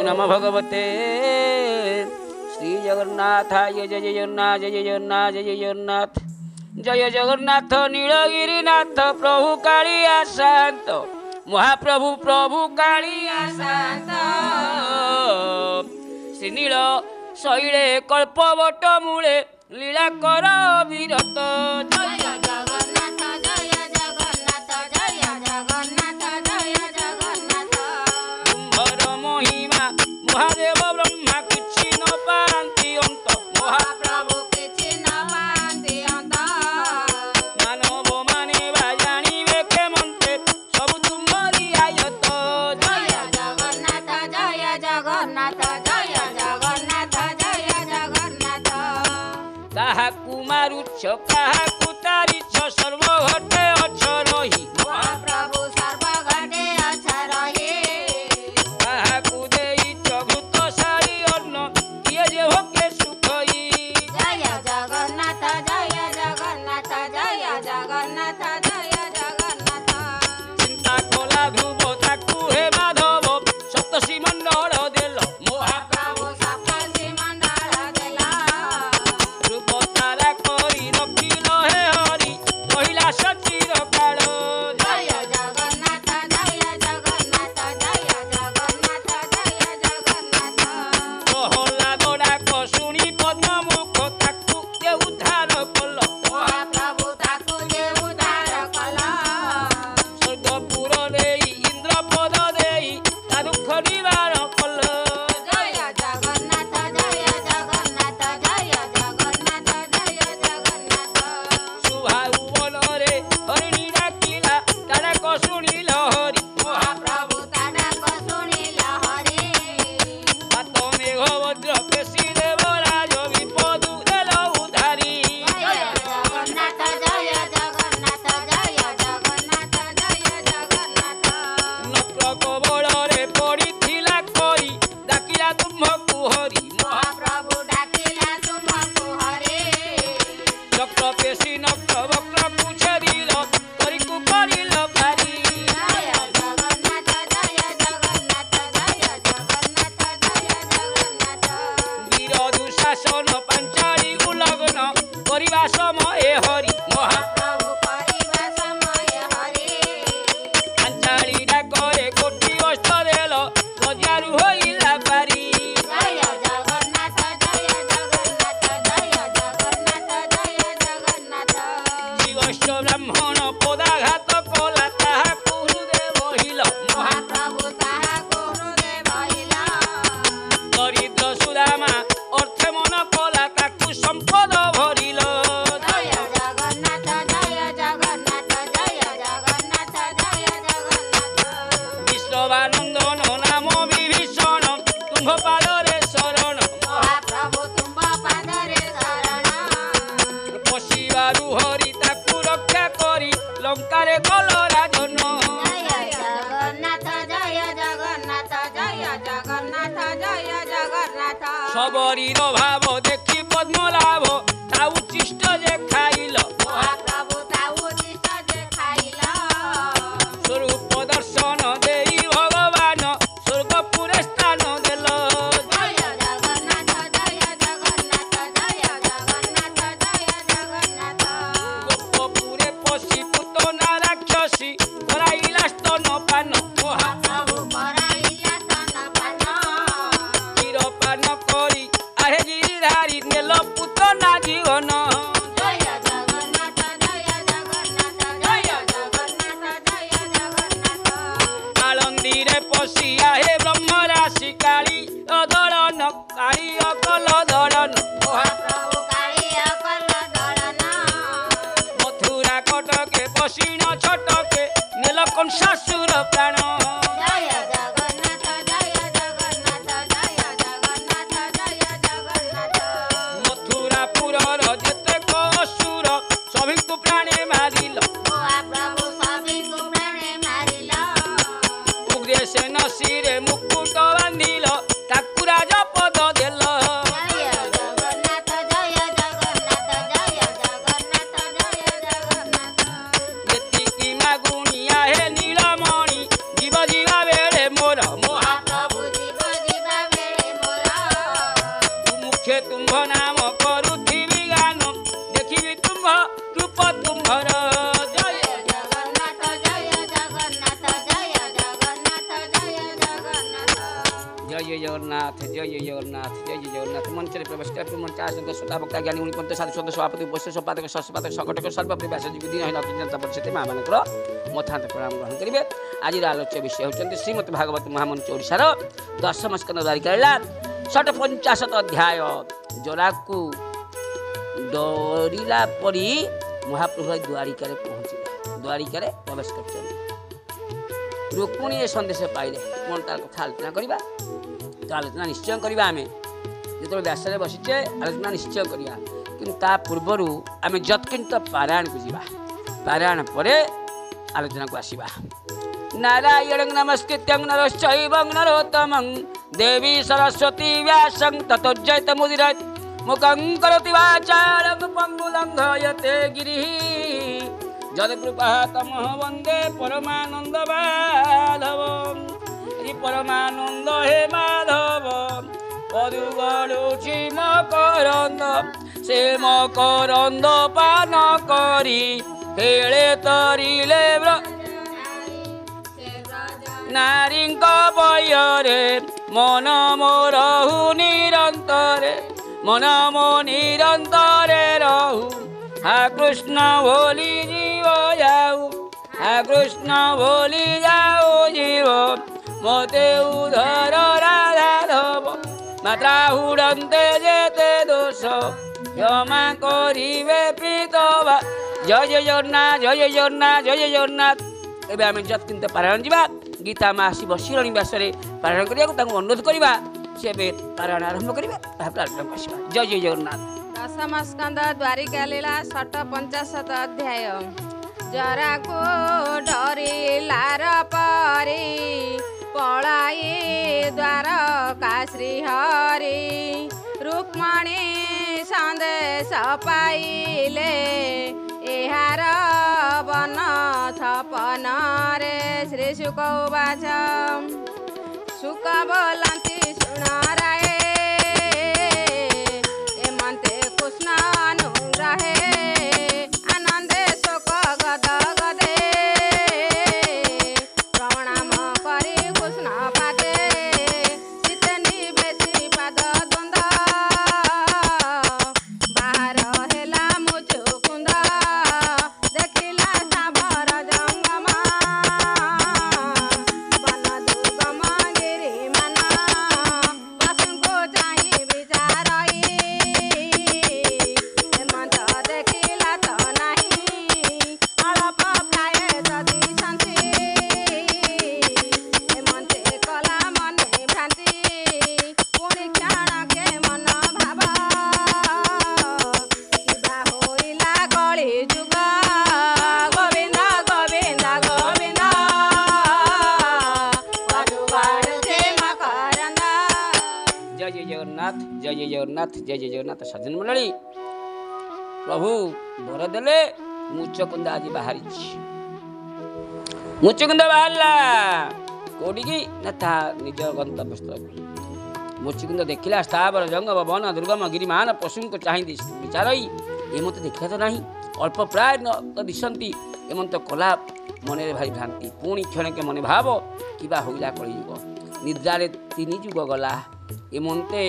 नमो भगवते श्री जगन्नाथाय जय जगन्नाथ जय जगन्नाथ जय जगन्नाथ जय जगन्नाथ नीलगिरीनाथ प्रभु कालिया शांत महाप्रभु प्रभु कालिया शांत श्रीनील शैले कल्पवट मूले लीला कर विरत जय जगन्नाथ जय जगन्नाथ जय जगन्नाथ जय जगन्नाथ कुंभर महिमा महादेव ब्रह्मा किछि न पारंति अंत महाप्रभु किछि न पारंति अंत मानव माने जानिबे केमंते सब तुमरी आयत जय जगन्नाथ जय जगन्नाथ जय जगन्नाथ जय जगन्नाथ काहाकु मारुछ काहाकु तारिछ सर्व घटे अछ रही महाप्रभु सर्व घटे अछ रही काहाकु देई चभूत सारी अन्न किए जे होके सुखई जय जगन्नाथ जय जगन्नाथ जय जगन्नाथ जय जगन्नाथ चिंता कोला ध्रुव ताकु हे माधव सप्तसी मंडल देल महाप्रभु सप्तसी मंडल देल रूप तारा करी रखिल हे हरि महिला सचिर काल जय जगन्नाथ जय जगन्नाथ जय जगन्नाथ जय जगन्नाथ प्रहलाद डाक शुणी पद्ममुख ताकु जे उद्धार कल महाप्रभु ताकु जे उद्धार कल स्वर्गपुर देई इंद्रपद देई ता दुख निवारण कल जय जगन्नाथ जय जगन्नाथ जय जगन्नाथ जय जगन्नाथ सुभाउ बनरे हरिणी डाकिला ताडक शुणिल हरि महाप्रभु ताडक शुणिल हरि हाथ मेघ वज्र पेशी देवराज विपदु देल उधारी जय जगन्नाथ जय जगन्नाथ जय जगन्नाथ जय जगन्नाथ नक्र कबଳରେ पडिथिला कई डाकिला तुमको हरि महाप्रभु डाकिला तुमको हरि चक्र पेशी नक्र वक्र कुछदिल करिकु करिल पारी जय जगन्नाथ जय जगन्नाथ जय जगन्नाथ जय जगन्नाथ वीर दुशासन पांचाली उलग्न करिबा समय हरि महाप्रभु करिबा समय हरि पांचाली डाकरे कोटि अष्ट देल लज्जारु होइला पारी जय जगन्नाथ जय जगन्नाथ जय जगन्नाथ जय जगन्नाथ जीवश्च ब्राह्मण पदाघात कला ताहाकु हृदय बहिल महाप्रभु ताहाकु हृदय बहिल दरिद्र सुदामा अर्थे मन कला ताकु संपद भरिल जय जगन्नाथ जय जगन्नाथ जय जगन्नाथ जय जगन्नाथ विश्ववानंदन नाम विभीषण तुम्भ पादरे शरण महाप्रभु तुम्भ पादरे शरण पशिबारु हरि ताकु रक्षा करी लंकारे कल राजन जय जगन्नाथ जय जगन्नाथ जय जगन्नाथ जय जगन्नाथ सबरीर भाव देखि पद्मलाभ ता उचिष्ट जे खाइल महाप्रभु ता उचिष्ट जे खाइल स्वरूप दर्शन देई भगवान स्वर्गपुरे स्थान देल जय जगन्नाथ जय जगन्नाथ जय जगन्नाथ जय जगन्नाथ गोपपुरे पशि पुतना राक्षसी कराइला स्तन पान महाप्रभु कराइला स्तन पान क्षीर पान करी आहे गिरिधारी नेल पुतना जीवन जय जगन्नाथ जय जगन्नाथ जय जगन्नाथ जय जगन्नाथ आळंदीरे पशि आहे ब्रह्म राशि काली अदळन काली अकल दळन महाप्रभु काली अकल दळन मथुरा कटके पशिन छटके नेल कंसासुर प्राण जय जगन्नाथ जय जगन्नाथ जय जगन्नाथ जय जगन्नाथ मथुरापुरर जेतेक असुर सभिकु प्राणे मारिल महाप्रभु सभिकु प्राणे मारिल उग्रसेन शिरे मुकुट बांधिल ताकु राजपद देल जय जगन्नाथ जय जगन्नाथ जय जगन्नाथ जय जगन्नाथ ସୁନ୍ଦର ଜୟ ଜଗନ୍ନାଥ ଜୟ ଜଗନ୍ନାଥ ଜୟ ଜଗନ୍ନାଥ ଜୟ ଜଗନ୍ନାଥ जय जगन्नाथ जय जगन्नाथ जय जगन्नाथ मंच में प्रवेश कर मंच आसन श्रोता भक्ता ज्ञानी मुनि पंत साधु सदस्य सभापति उपस्थित संपादक संपादक संगठक सर्वप्रिय व्यासजी दिन है अखिल जनता परिषद माँ मानकर मथांत प्रणाम ग्रहण करेंगे। आज आलोच्य विषय होती श्रीमद भागवत महामंच ओडिशार 10म स्कंद द्वारिका 50 अध्याय जोराकू डरिला परी महाप्रभु द्वारिका पहुँचे द्वारिका प्रवेश कर रुक्मिणी सन्देश पाइले कौन तार कथा आलोचना करवा तो आलोचना निश्चय करवा आम जो व्यास बसीचे आलोचना निश्चय करवा कि पूर्वर आम जत्किंत पारायण को जा पारायण पर आलोचना को आसवा नारायण नमस्कृत्यं नरश्चैवं नरोत्तमं देवी सरस्वती व्यासं ततो जयत मुदिरत् मुखं करोति वाचालं पंगुलंघयते गिरिः जदकृपा तमह वंदे परमानंद माधव परमानंद हे माधव पदुगड़ुछि मकरंद से मकरंद पान करी हेले तरिले नारी बयरे मन मोरहु निरंतरे मन मो निरंतरे रहु हा कृष्ण बोली जीव जाऊ हा कृष्ण बोली जाओ जीव मते उधर राधाधव मात्रा हुड़ते जेते दोष क्षमा करिवे प्रीतवा जय जय जगन्नाथ जय जय जगन्नाथ जय जय जगन्नाथ। एबे आम जत्किंत पारायण जा गीता माँ आसब शिरोणी व्यास पारायण करने अनुरोध करवा से पारायण आरंभ करेंगे जय जय जगन्नाथ। 10म स्कंद द्वारिका लीला 50 अध्याय जराको डरिलार परी पलाई द्वारका श्रीहरि रुक्मणी सन्देश पाइले एहार वन थपन रे श्री शुक उवाच शुक बोलती शुण राय एमंते कृष्ण अनुग्रहे आनंदे शोक गद गदे प्रणाम करी कृष्ण पादे चित्ते निवेशी पाद द्वंद बाहर हेला मुचुकुंद देखिला साभर जंगम वन दुर्गम गिरी मन पशुको चाहि विचारई हेमंत देखिला तो नाही अल्प प्राय सदी शांति हेमंते कला मने भ्रांति पुणी क्षणके मन भाव किबा होइला कଳି जुग गोविंद गोविंद गोविंद पदुगड़ुछि मकरंद। जय जय जगन्नाथ जय जय जगन्नाथ जय जय जगन्नाथ। सज्जन मंडली प्रभु वर देले मुचकुंद आज बाहरी मुचकुंद बाहरला कोडी की ना ता निज गंतव्य स्थल मुचकुंद देखिला स्थावर जंगम वन दुर्गम गिरिमान पशु को चाहि विचारई एमत देखा तो नहीं अल्प प्राय दिशंती एमत कला मन भारी भ्रांति पुणी क्षणके मन भाव किबा होइला कलियुग निद्रारे 3 जुग गला एमते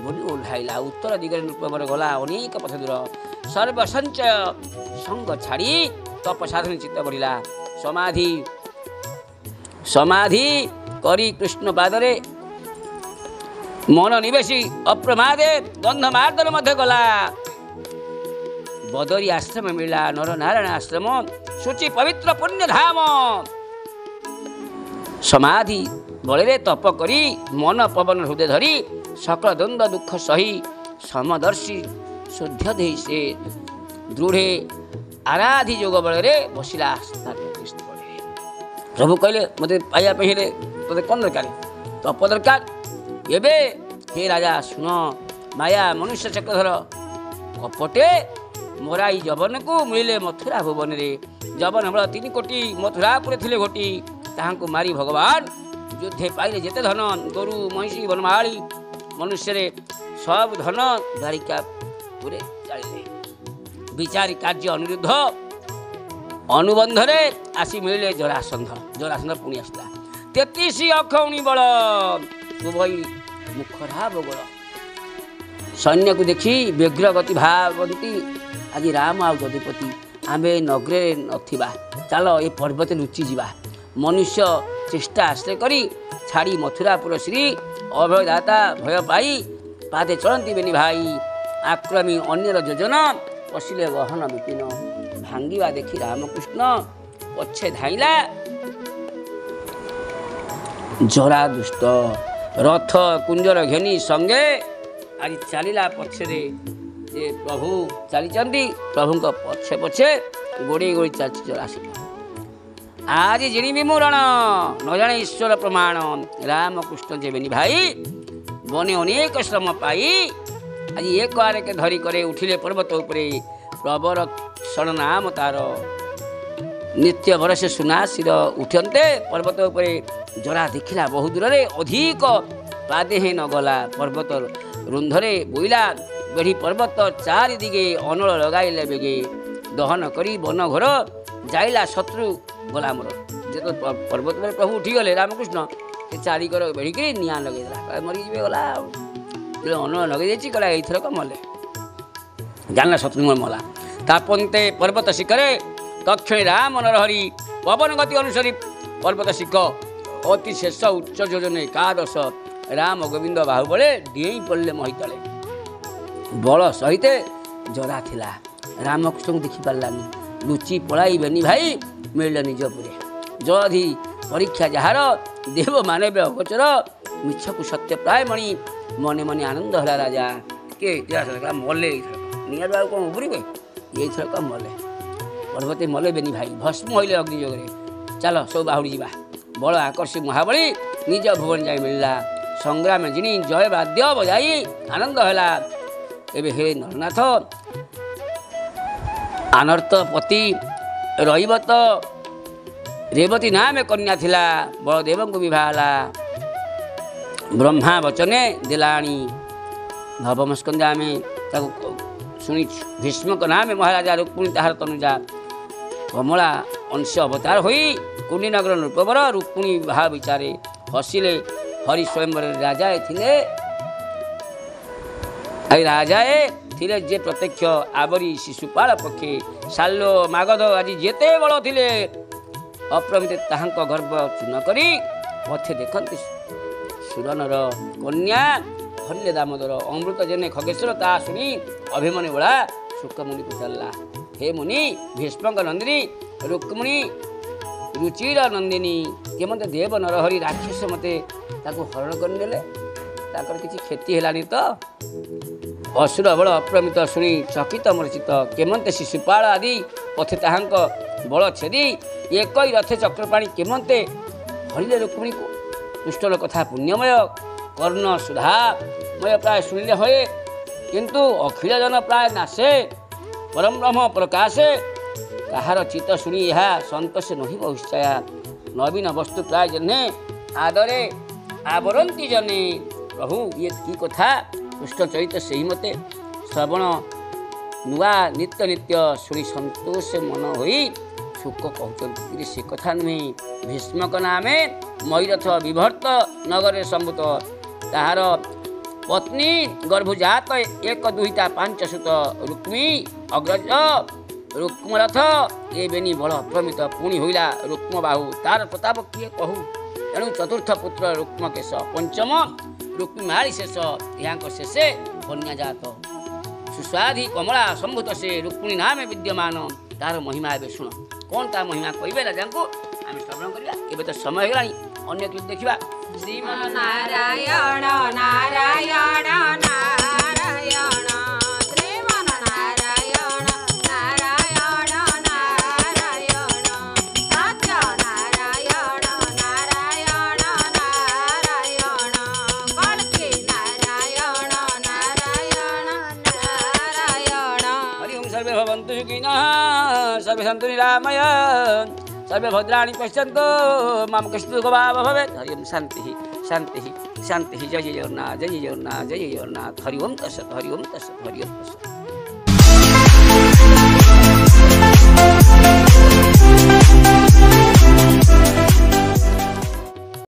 बोली ओह्लाइला उत्तर दिगरे नृपवर गला अनेक पथ दूर सर्वसंचय संग छाड़ी तप साधन चित्त बढ़िला समाधि समाधि करी कृष्ण पादरे मन निवेशी अप्रमादे गंध मार्दन मध्य गला बदरी आश्रम मिला नर नारायण आश्रम सूचि पवित्र पुण्य धाम समाधि बड़े तप करी मन पवन हृदय धरी सकल द्वंद्व दुख सही समदर्शी शुद्ध दे से दृढ़े आराधि जोग बल बसला प्रभु कहले मत पाइबा हेले ते कौन दरकार तप दरकार एबे हे राजा सुन माया मनुष्य चक्रधर कपटे मोराई जबन को मिले मथुरा भुवन रे जबन बल 3 कोटी मथुरापुर थिले घोटी ताहांको मारी भगवान युद्धे पाइले जेते धन गोरु महिषी बनमाली मनुष्य रे सब धन द्वारिका पुरे जाले विचारी कार्य अनुरुद्ध अनुबंधरे आसी मिले जरासंध पुणी आसला 33 अखौणी बल दुबई मुखरा बगल सैन्य को देखी व्यग्र गति भावती आज राम आ जदुपति आमे नगरे नथिबा चल ये पर्वत लुचि जीवा मनुष्य चेष्टा आश्रय करी छाड़ी मथुरापुर श्री अभयदाता भय पाई पादे चलती बेनी भाई आक्रमी अन्यर योजना पशिले गहन विपिन भांगिवा देखी रामकृष्ण पछे धाइला जरा दुष्ट रथ कुंजर घेनी संगे आज चलीला पछे जे प्रभु चली प्रभु पछे पछे गोड़े गोड़ी चलती जरासीन आज जिणी मुरण न जाने ईश्वर प्रमाण रामकृष्ण जेबेनी भाई बने अनेक श्रम पाई आज एक आरे धरी करे उठिले पर्वत उपरे प्रबर क्षण नाम तार नित्य बरसे सुनासीर उठते पर्वत उपरे जरा देखिला बहु दूर रे अधिक पादे हे न गला पर्वत रुंधरे बोइला बेढ़ी पर्वत चारि दिगे अनल लगाइले बेगे दहन करी वन घर जाइला शत्रु गला मोर जो पर्वत पर प्रभु उठी गले रामकृष्ण से चारिकर बेढ़िक निआ लगे मरी जी गला अन्न लगे कला एथरक मले जानला शत्रु मला तापन्ते पर्वत शिखरे तक्षण राम नरहरि पवन गति अनुसरी पर्वत शिख अति शेष उच्च योजन एकादश राम गोविंद बाहुबले डीई पड़े महितले बल सहित जरा थिला रामकृष्ण को देखी पारानी लुचि पलाई बेनी भाई मिलल निजपुरे जधि परीक्षा जार देव मानव अगोचर मिछ को सत्य प्राय मणि मने मने आनंद हला राजा के मले निया बाबू कौन उबरी ये थरक मले पर्वते मले बेनी भाई भस्म होइले अग्नियोगे चल सब बाहुड़ी जा बल आकर्षी महाबली निज भुवन जाई मिलला संग्राम जिनी जय वाद्य बजाई आनंद हला एबे हे नरनाथ अनर्थ पति रहीबत रेवती नाम कन्या थिला बलदेव को विवाहला ब्रह्मा वचने दिलाणी नवमस्कंदा में शुणी भीष्मक नाम महाराजा रुक्मिणी ताहार तनुजा कमला अंश अवतार होई कुंडीनगर नृपवर रुक्मिणी विवाह विचारे हसिले हरि स्वयंवर राजाए थिले राजाए थिले जे प्रत्यक्ष आवरी शिशुपाल पक्षे सालो मागध आज जेते बड़ थिले अप्रमित ताहांक गर्भ चूर्ण करी पथे देखते सुरनर कन्या हल्ले दामोदर अमृत जेने खगेश्वर ता शुणी अभिमन्यु बड़ा शुकमुनि पचारा हे मुनि भीष्मक नंदिनी रुक्मिणी रुचिर नंदिनी केमते देव नरहरि राक्षस मते ताको हरण करनेले ताकर किछि क्षति हेलानी तो असुर बल अप्रमित शुणी चकित मूर्छित केमते शिशुपाल आदि पथे ताहांक बल छेदी एक रथे चक्रपाणी केमते हरिले रुक्मिणी को दुष्टर कथा पुण्यमय कर्ण सुधामय प्राय शुणिले हए किंतु अखिल जन प्राय नाशे परम ब्रह्म प्रकाशे कहार चित्त शुणी यह संतोष नहीं बहुश्चया नवीन वस्तु प्राय जने आदरे आवरती जने प्रभु ये की कथा दुष्ट चरित से ही मते श्रवण नुआ नित्य नित्य शुणी संतोष मन होई सुख कहते से कथा नुहे भीष्मक नामे मयूरथ विभर्त नगर संभूत ताहार पत्नी गर्भजात एक दुहिता पांच सुत रुक्मी अग्रज रुक्मरथ ये बेनी बड़ अप्रमित पुणी होइला रुक्म बाहु तार प्रताप किए कहू एणु चतुर्थ पुत्र रुक्मकेश पंचम रुक्मिमाली शेष यहाँ शेषे कन्या जात सुस्वाधि कमला संभूत से रुक्मिणी नाम विद्यमान तार महिमा ए शुण कौन ता महिमा कहे राजा को आम श्रवण करा ए तो समय होगा अन्य क्लिप देखा श्रीमन नारायण नारायण नारायण श्रीमन नारायण नारायण नारायण सत्य नारायण नारायण नारायण कल्की नारायण नारायण नारायण हरि ओम सर्वे भवन्तु सुखिनः सर्वे सन्तु निरामय सर्वे भद्राणि पश्यन्तु मम कष्टो भाव भवेत् हरि ओम शान्तिः शान्तिः शान्तिः जय जय जगन्नाथ जय जय जगन्नाथ जय जय जगन्नाथ हरि ओम तत्सत् हरि ओम तत्सत् हरि ओम तत्सत्।